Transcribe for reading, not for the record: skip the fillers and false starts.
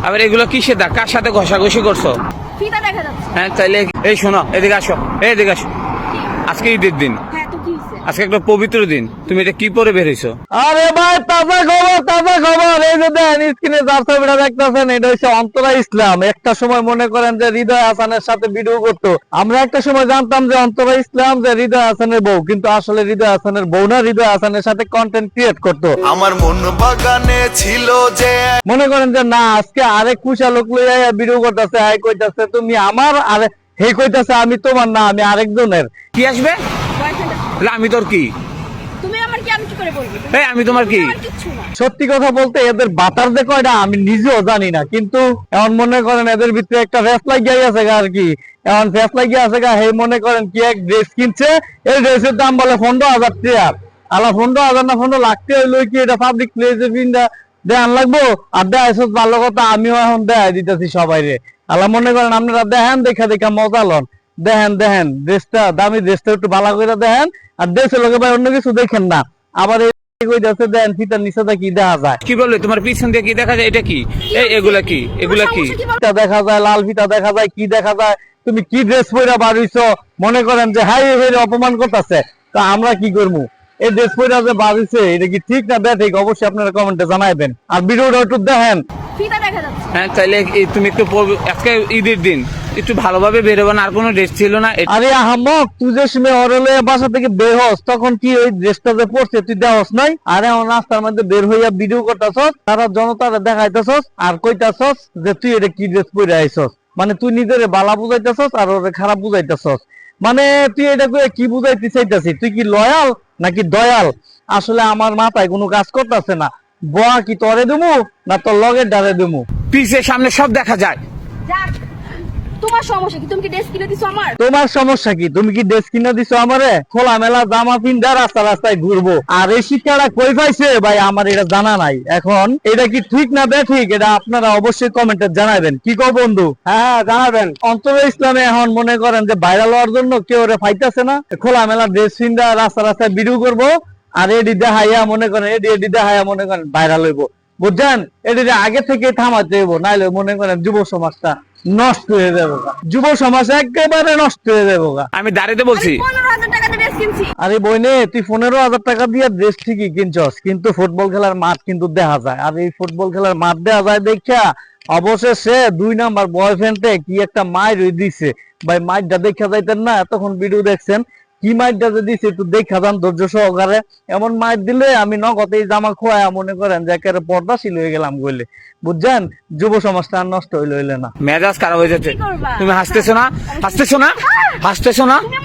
আবার এগুলো কিসের দাগ? কার সাথে ঘষাঘষি করছো? ফিতা দেখা যাচ্ছে। হ্যাঁ তাইলে এই শোনো, এদিকে আসো, এদিকে আসো। কি? আজকে ঈদের দিন, হ্যাঁ তো কি হইছে? আজকে একটা পবিত্র দিন, তুমি এটা কি পরে বের হইছো? আরে ভাই তাজা খবর, তাজা খবর। এই যে দেন স্ক্রিনে যার ছবিটা দেখতেছেন, এটা হচ্ছে অন্তরা ইসলাম। একটা সময় মনে করেন যে হৃদয় হাসানের সাথে ভিডিও করতো। আমরা একটা সময় জানতাম যে অন্তরা ইসলাম যে হৃদয় হাসানের বউ, কিন্তু আসলে হৃদয় হাসানের বউ না, হৃদয় হাসানের সাথে কন্টেন্ট ক্রিয়েট করতো। আমার মন বাগানে ছিল যে মনে করেন যে না, আজকে আরেক কুশা লোক লইয়া ভিডিও করতেছে, হাই কইতাছে তুমি আমার, আরে হে কইতাছে আমি তোমার না, আমি আরেকজনের। কি আসবে? বয়ফ্রেন্ড। তাহলে আমি তোর কি? তুমি আমার কি, আমি কি করে বলবো? এই আমি তোমার কি? আমার কিচ্ছু না। সত্যি কথা বলতে এদের বাতার দেখো এটা আমি নিজেও জানি না, কিন্তু এখন মনে করেন এদের ভিতরে একটা রেস লাগিয়ে আছে গা আর কি। এখন রেস লাগিয়ে আছে গা, হে মনে করেন কি এক ড্রেস কিনছে, এই ড্রেসের দাম বলে 15,000 টাকা। আলা 15,000 না 15 লাখ টাকা হইলো কি, এটা পাবলিক প্লেসে কিনটা দেখান লাগবো। আর দেখাইছ ভালো কথা, আমিও এখন দেখাই দিতেছি সবাই রে। আলা মনে করেন আপনারা দেখেন, দেখা দেখা মজা লন। দেখেন দেখেন ড্রেসটা, দামি ড্রেসটা একটু ভালো করে দেখেন। আর ড্রেসের লোকে ভাই অন্য কিছু দেখেন না। আবার দেন ফিতার নিচেটা কি দেখা যায়, কি বললে? তোমার পিছন দিয়ে কি দেখা যায়? এটা কি? এই এগুলা কি? এগুলা কি? সমস্যা কি বলো? ফিতা দেখা যায়, লাল ফিতা দেখা যায়, কি দেখা যায়। তুমি কি ড্রেস পরে বাড়িছো, মনে করেন যে হাই এভাবে অপমান করতেছে, তা আমরা কি করবো? এই ড্রেস পরে যে বাড়িছে এটা কি ঠিক না বেঠিক, অবশ্যই আপনারা কমেন্টে জানাইবেন। আর ভিডিওটা একটু দেখেন। ফিতা দেখা যাচ্ছে। হ্যাঁ তাইলে তুমি একটু আজকে ঈদের দিন একটু ভালোভাবে বেরোবে না? আর কোনো ড্রেস ছিল না? আরে আহমক, তুই যে সময় অরলে বাসা থেকে বের হস, তখন কি ওই ড্রেসটা যে পরছে তুই দেহস নাই? আরে আমার রাস্তার মধ্যে বের হইয়া ভিডিও করতেছস, তারা জনতারে দেখাইতেছস আর কইতাছস যে তুই এটা কি ড্রেস পরে আইছস। মানে তুই নিজের বালা বুঝাইতেছস আর ওরে খারাপ বুঝাইতেছস। মানে তুই এটা করে কি বুঝাইতে চাইতেছিস? তুই কি লয়াল নাকি দয়াল? আসলে আমার মাথায় কোনো কাজ করতেছে না। বয়া কি তরে দেবো না তোর লগের ডারে দেবো? পিছে সামনে সব দেখা যায়। যাক, তোমার সমস্যা কি? তুমি কি ড্রেস কিনে দিছো আমার? তোমার সমস্যা কি? তুমি কি ড্রেস কিনে দিছো আমারে? খোলামেলা জামা পিন্দা রাস্তা রাস্তায় ঘুরবো, আর এই শিক্ষাটা কই পাইছে ভাই আমার এটা জানা নাই। এখন এটা কি ঠিক না বেঠিক, এটা আপনারা অবশ্যই কমেন্টে জানাবেন। কি কও বন্ধু? হ্যাঁ জানাবেন। অন্তর ইসলামে এখন মনে করেন যে ভাইরাল হওয়ার জন্য কেউ ওরে ফাইতাছে না, খোলামেলা ড্রেস পিন্দা রাস্তা রাস্তায় ভিডিও করবো, আর এডি দেখাইয়া মনে করেন এডি দেখাইয়া মনে করেন ভাইরাল হইব। বুঝছেন? এটি আগে থেকে থামাতে হইব, নাইলে মনে করেন যুব সমাজটা নষ্ট হয়ে যাবো, যুব সমাজ একেবারে নষ্ট হয়ে যাবো। আমি দাঁড়িয়ে বলছি। 15,000 টাকা দিয়ে ড্রেস কিনছি। আরে বইনে তুই 15,000 টাকা দিয়ে ড্রেস ঠিকই কিনছস, কিন্তু ফুটবল খেলার মাঠ কিন্তু দেখা যায়। আর এই ফুটবল খেলার মাঠ দেখা যায় দেখা অবশেষে 2 নাম্বার বয়ফ্রেন্ডে কি একটা মাইর দিছে ভাই। মাইরটা দেখা যাইতেন না, তখন ভিডিও দেখছেন কি মাইরটা যে দিছে একটু দেখা যান ধৈর্য সহকারে। এমন মাইর দিলে আমি নগদেই জামা খোয়া মনে করেন যে একেবারে পর্দাশীল হয়ে গেলাম বলে। বুঝছেন? যুব সমাজটা আর নষ্ট হইলে না। মেজাজ খারাপ হয়ে যাচ্ছে। কি করবা? তুমি হাসতেছো না? হাসতেছো না? হাসতেছো না? তুমি